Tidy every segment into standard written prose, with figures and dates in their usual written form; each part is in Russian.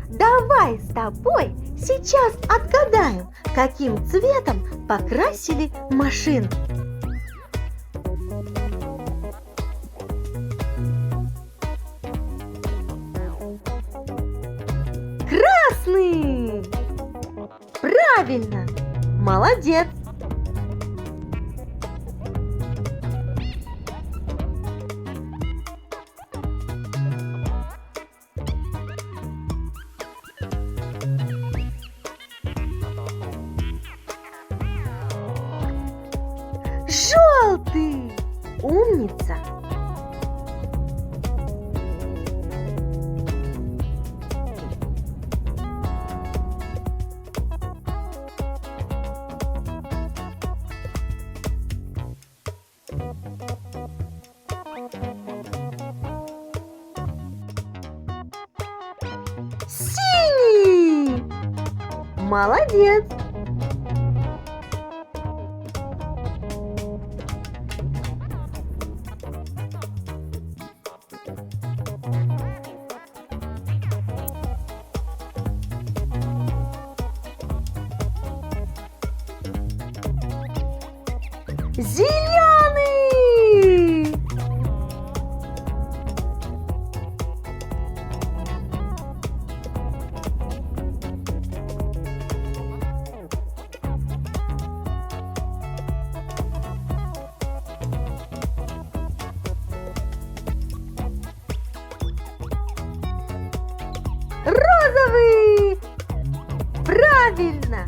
Давай с тобой сейчас отгадаем, каким цветом покрасили машину. Красный! Правильно! Молодец! Желтый! Умница! Синий! Молодец! Зеленый! Розовый! Правильно!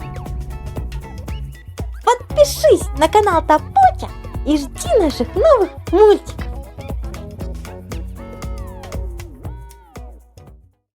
Подпишись на канал Тапоча и жди наших новых мультиков.